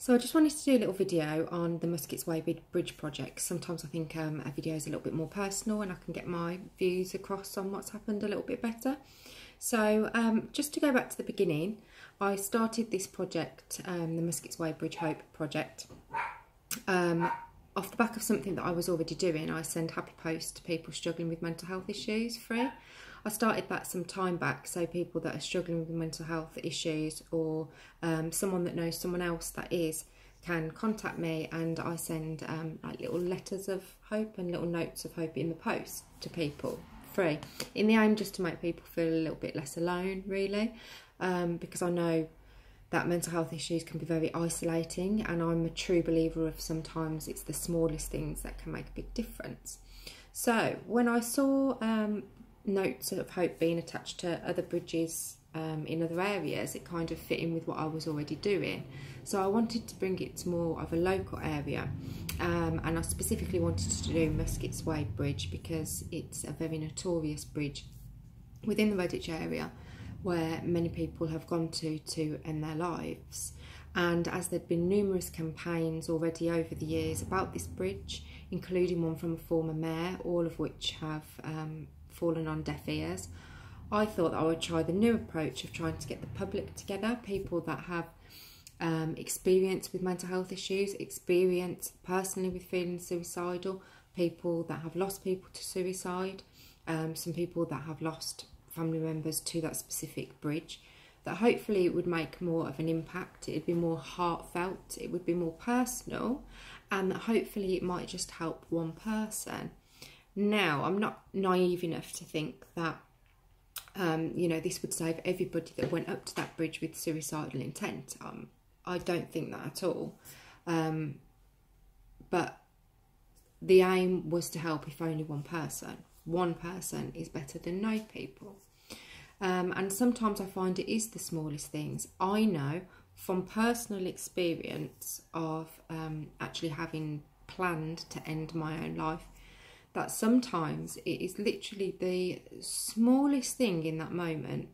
So I just wanted to do a little video on the Muskett's Way Bridge project. Sometimes I think a video is a little bit more personal and I can get my views across on what's happened a little bit better. So just to go back to the beginning, I started this project, the Muskett's Way Bridge Hope project, off the back of something that I was already doing. I send happy posts to people struggling with mental health issues free. I started that some time back, so people that are struggling with mental health issues or someone that knows someone else that is can contact me, and I send like little letters of hope and little notes of hope in the post to people free, in the aim just to make people feel a little bit less alone, really, because I know that mental health issues can be very isolating, and I'm a true believer of sometimes it's the smallest things that can make a big difference. So when I saw notes of hope being attached to other bridges in other areas, it kind of fit in with what I was already doing. So I wanted to bring it to more of a local area, and I specifically wanted to do Muskett's Way Bridge because it's a very notorious bridge within the Redditch area where many people have gone to end their lives. And as there'd been numerous campaigns already over the years about this bridge, including one from a former mayor, all of which have fallen on deaf ears, I thought that I would try the new approach of trying to get the public together, people that have experience with mental health issues, experience personally with feeling suicidal, people that have lost people to suicide, some people that have lost family members to that specific bridge, that hopefully it would make more of an impact, it would be more heartfelt, it would be more personal, and that hopefully it might just help one person. Now, I'm not naive enough to think that you know, this would save everybody that went up to that bridge with suicidal intent. I don't think that at all. But the aim was to help if only one person. One person is better than no people. And sometimes I find it is the smallest things. I know from personal experience of actually having planned to end my own life, that sometimes it is literally the smallest thing in that moment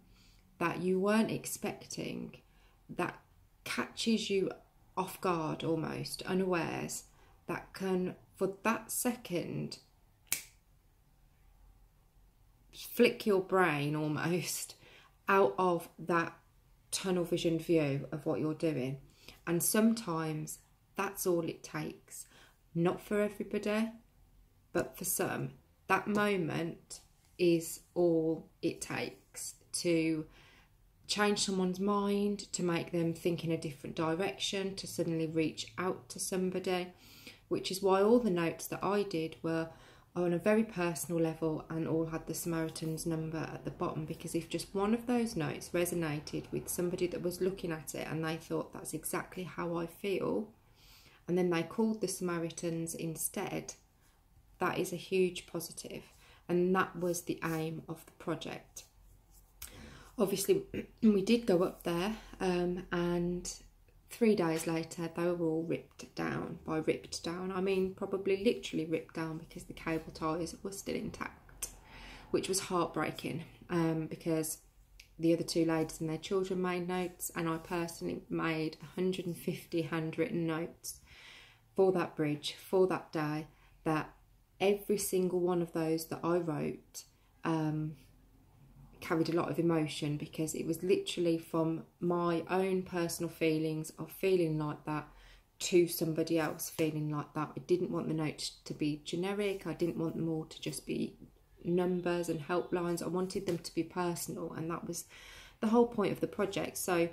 that you weren't expecting that catches you off guard, almost unawares, that can for that second flick your brain almost out of that tunnel vision view of what you're doing. And sometimes that's all it takes. Not for everybody, but for some, that moment is all it takes to change someone's mind, to make them think in a different direction, to suddenly reach out to somebody, which is why all the notes that I did were on a very personal level and all had the Samaritan's number at the bottom, because if just one of those notes resonated with somebody that was looking at it and they thought that's exactly how I feel, and then they called the Samaritans instead, that is a huge positive, and that was the aim of the project. Obviously, we did go up there, and 3 days later, they were all ripped down. By ripped down, I mean probably literally ripped down, because the cable ties were still intact, which was heartbreaking, because the other two ladies and their children made notes, and I personally made 150 handwritten notes for that bridge, for that day, that every single one of those that I wrote carried a lot of emotion, because it was literally from my own personal feelings of feeling like that to somebody else feeling like that. I didn't want the notes to be generic. I didn't want them all to just be numbers and helplines. I wanted them to be personal, and that was the whole point of the project. So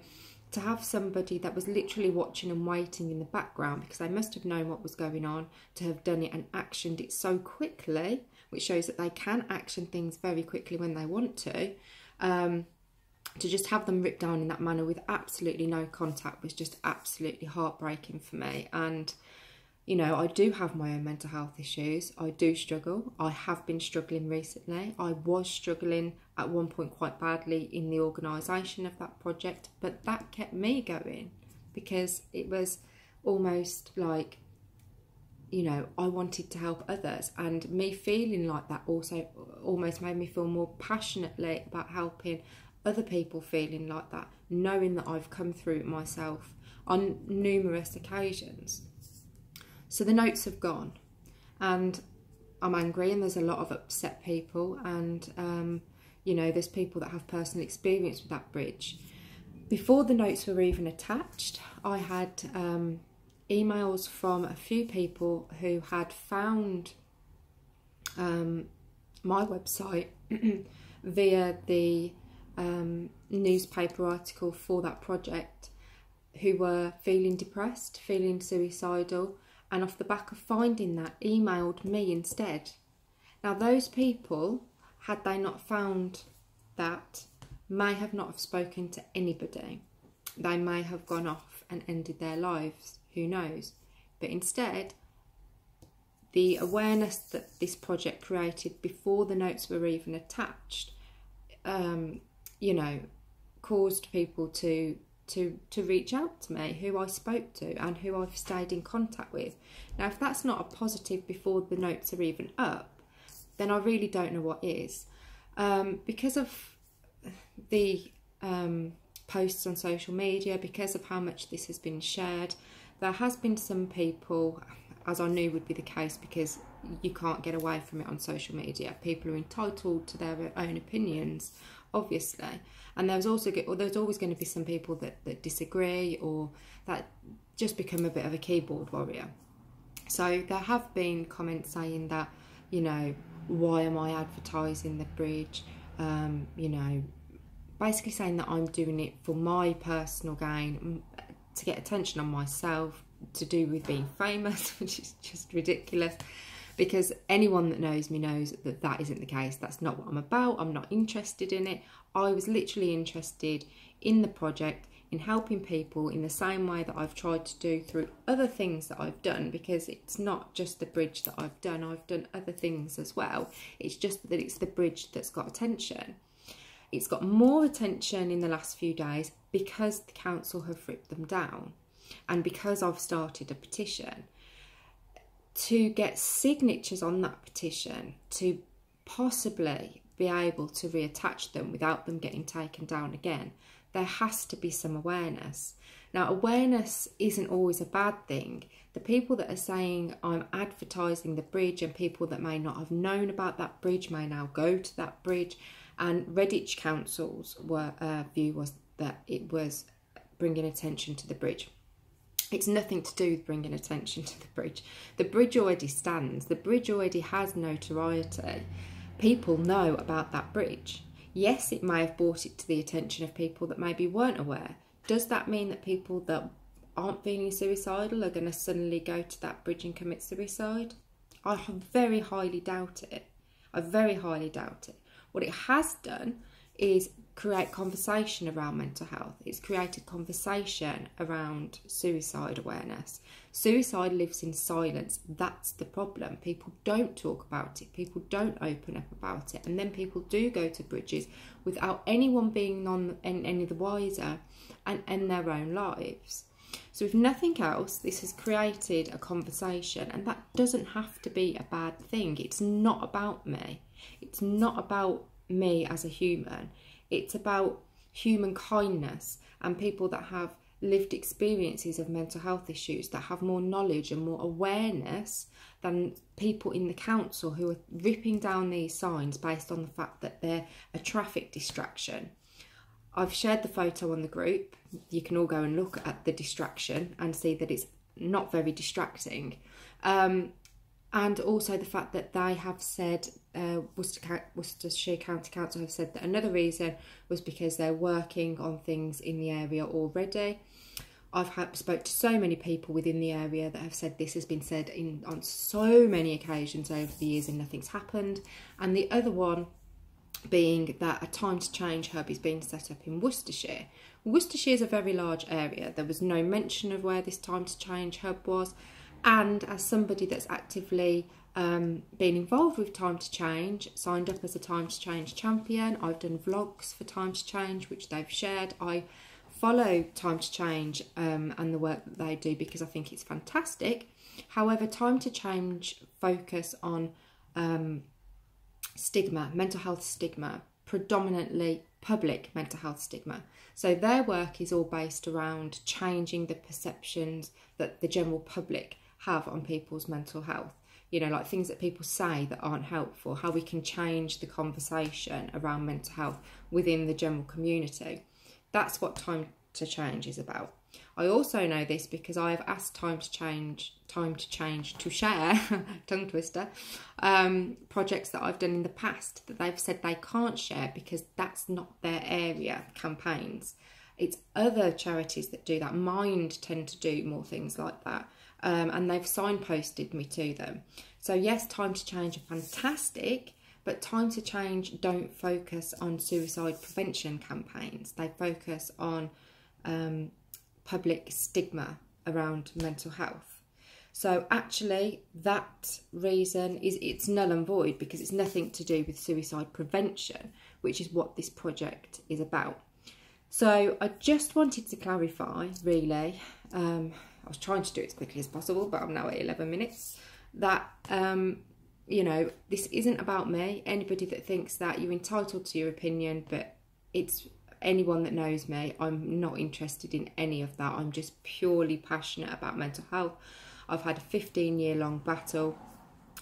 to have somebody that was literally watching and waiting in the background, because they must have known what was going on, to have done it and actioned it so quickly, which shows that they can action things very quickly when they want to just have them ripped down in that manner with absolutely no contact was just absolutely heartbreaking for me. And you know, I do have my own mental health issues. I do struggle. I have been struggling recently. I was struggling at one point quite badly in the organisation of that project, but that kept me going, because it was almost like, you know, I wanted to help others, and me feeling like that also almost made me feel more passionately about helping other people feeling like that, knowing that I've come through it myself. on numerous occasions. So the notes have gone, and I'm angry, and there's a lot of upset people, and you know, there's people that have personal experience with that bridge. Before the notes were even attached, I had emails from a few people who had found my website via the newspaper article for that project, who were feeling depressed, feeling suicidal, and off the back of finding that, emailed me instead. Now those people, had they not found that, may have not have spoken to anybody. They may have gone off and ended their lives, who knows. But instead, the awareness that this project created before the notes were even attached, you know, caused people to reach out to me, who I spoke to and who I've stayed in contact with. Now, if that's not a positive before the notes are even up, then I really don't know what is. Because of the posts on social media, because of how much this has been shared, there has been some people, as I knew would be the case, because you can't get away from it on social media. People are entitled to their own opinions, obviously, and there's always going to be some people that disagree, or that just become a bit of a keyboard warrior. So there have been comments saying that, you know, why am I advertising the bridge? You know, basically saying that I'm doing it for my personal gain, to get attention on myself, to do with being famous, which is just ridiculous, because anyone that knows me knows that that isn't the case. That's not what I'm about. I'm not interested in it. I was literally interested in the project, in helping people in the same way that I've tried to do through other things that I've done, because it's not just the bridge that I've done other things as well. It's just that it's the bridge that's got attention. It's got more attention in the last few days because the council have ripped them down, and because I've started a petition to get signatures on that petition to possibly be able to reattach them without them getting taken down again. There has to be some awareness. Now, awareness isn't always a bad thing. The people that are saying I'm advertising the bridge, and people that may not have known about that bridge may now go to that bridge, and Redditch Council's view was that it was bringing attention to the bridge. It's nothing to do with bringing attention to the bridge. The bridge already stands. The bridge already has notoriety. People know about that bridge. Yes, it may have brought it to the attention of people that maybe weren't aware. Does that mean that people that aren't feeling suicidal are going to suddenly go to that bridge and commit suicide? I very highly doubt it. I very highly doubt it. What it has done is create conversation around mental health. It's created conversation around suicide awareness. Suicide lives in silence. That's the problem. People don't talk about it. People don't open up about it. And then people do go to bridges without anyone being any the wiser and end their own lives. So if nothing else, this has created a conversation, and that doesn't have to be a bad thing. It's not about me. It's not about me as a human. It's about human kindness and people that have lived experiences of mental health issues, that have more knowledge and more awareness than people in the council who are ripping down these signs based on the fact that they're a traffic distraction. I've shared the photo on the group. You can all go and look at the distraction and see that it's not very distracting. And also the fact that they have said, Worcestershire County Council have said that another reason was because they're working on things in the area already. I've spoke to so many people within the area that have said this has been said on so many occasions over the years and nothing's happened. And the other one being that a time to change hub is being set up in Worcestershire. Worcestershire is a very large area. There was no mention of where this time to change hub was. And as somebody that's actively been involved with Time to Change, signed up as a Time to Change champion, I've done vlogs for Time to Change, which they've shared. I follow Time to Change and the work that they do because I think it's fantastic. However, Time to Change focus on stigma, mental health stigma, predominantly public mental health stigma. So their work is all based around changing the perceptions that the general public have on people's mental health. You know, like things that people say that aren't helpful, how we can change the conversation around mental health within the general community. That's what Time to Change is about. I also know this because I have asked Time to Change to share, tongue twister, projects that I've done in the past that they've said they can't share because that's not their area, campaigns. It's other charities that do that. Mind tend to do more things like that. And they've signposted me to them. So yes, Time to Change are fantastic, but Time to Change don't focus on suicide prevention campaigns. They focus on public stigma around mental health. So actually that reason it's null and void because it's nothing to do with suicide prevention, which is what this project is about. So I just wanted to clarify, really, I was trying to do it as quickly as possible, but I'm now at 11 minutes, that, you know, this isn't about me. Anybody that thinks that, you're entitled to your opinion, but it's anyone that knows me, I'm not interested in any of that. I'm just purely passionate about mental health. I've had a 15-year-long battle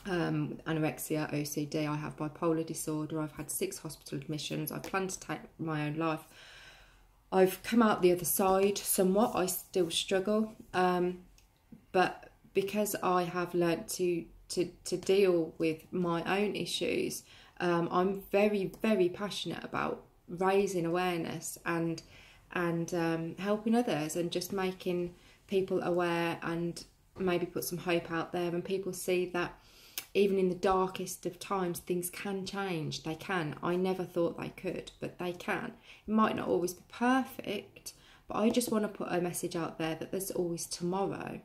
with anorexia, OCD. I have bipolar disorder. I've had 6 hospital admissions. I plan to take my own life. I've come out the other side somewhat. I still struggle, but because I have learnt to deal with my own issues, I'm very, very passionate about raising awareness and helping others and just making people aware and maybe put some hope out there, and people see that even in the darkest of times things can change. They can. I never thought they could, but they can. It might not always be perfect, but I just want to put a message out there that there's always tomorrow.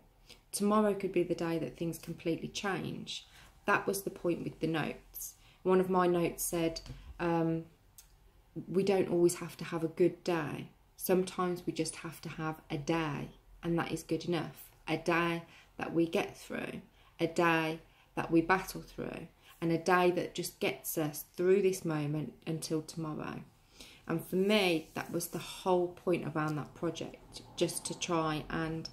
Tomorrow could be the day that things completely change. That was the point with the notes. One of my notes said, we don't always have to have a good day. Sometimes we just have to have a day, and that is good enough. A day that we get through, a day that we battle through, and a day that just gets us through this moment until tomorrow. And for me, that was the whole point around that project, just to try and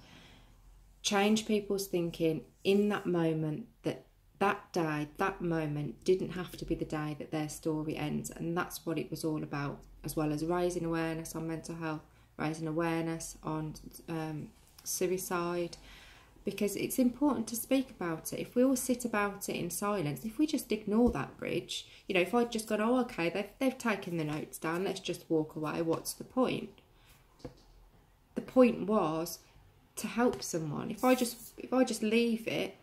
change people's thinking in that moment, that day, that moment didn't have to be the day that their story ends. And that's what it was all about, as well as raising awareness on mental health, raising awareness on suicide, because it's important to speak about it. If we all sit about it in silence, if we just ignore that bridge, you know, if I'd just gone, oh, okay, they've taken the notes down, let's just walk away, what's the point? The point was to help someone. If I just leave it,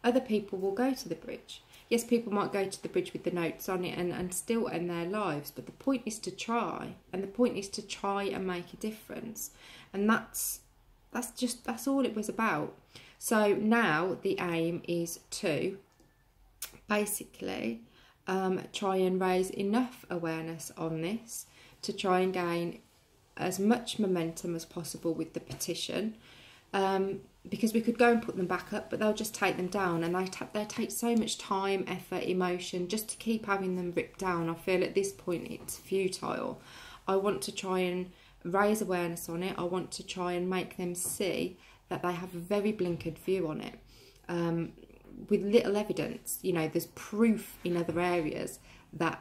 other people will go to the bridge. Yes, people might go to the bridge with the notes on it and still end their lives, but the point is to try, and the point is to try and make a difference. And that's all it was about. So now the aim is to basically try and raise enough awareness on this to try and gain as much momentum as possible with the petition. Because we could go and put them back up, but they'll just take them down, and they take so much time, effort, emotion just to keep having them ripped down. I feel at this point it's futile. I want to try and raise awareness on it. I want to try and make them see that they have a very blinkered view on it, with little evidence. You know, there's proof in other areas that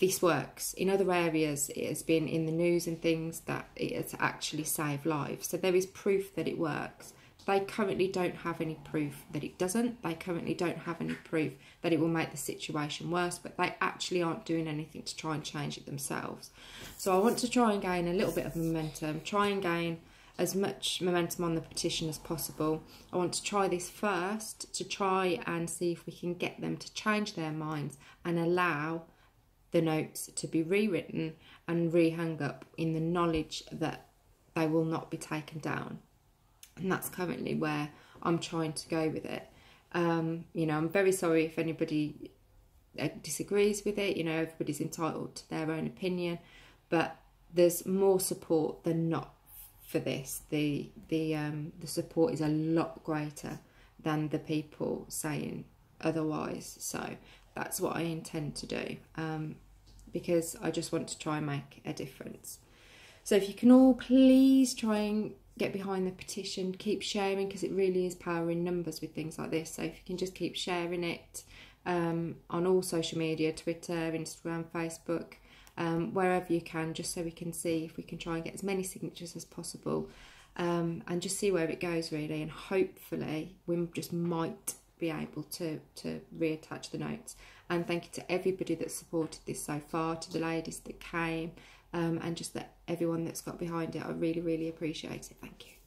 this works. In other areas, it has been in the news and things that it has actually saved lives. So there is proof that it works. They currently don't have any proof that it doesn't. They currently don't have any proof that it will make the situation worse, but they actually aren't doing anything to try and change it themselves. So I want to try and gain a little bit of momentum, try and gain as much momentum on the petition as possible. I want to try this first to try and see if we can get them to change their minds and allow the notes to be rewritten and rehung up in the knowledge that they will not be taken down. And that's currently where I'm trying to go with it. You know, I'm very sorry if anybody disagrees with it. You know, everybody's entitled to their own opinion, but there's more support than not for this. The support is a lot greater than the people saying otherwise. So that's what I intend to do. because I just want to try and make a difference. So if you can all please try and get behind the petition, keep sharing, because it really is power in numbers with things like this. So if you can just keep sharing it on all social media, Twitter, Instagram, Facebook, wherever you can, just so we can see if we can try and get as many signatures as possible, and just see where it goes really, and hopefully we just might be able to reattach the notes. And thank you to everybody that supported this so far, to the ladies that came, and just that everyone that's got behind it. I really, really appreciate it. Thank you.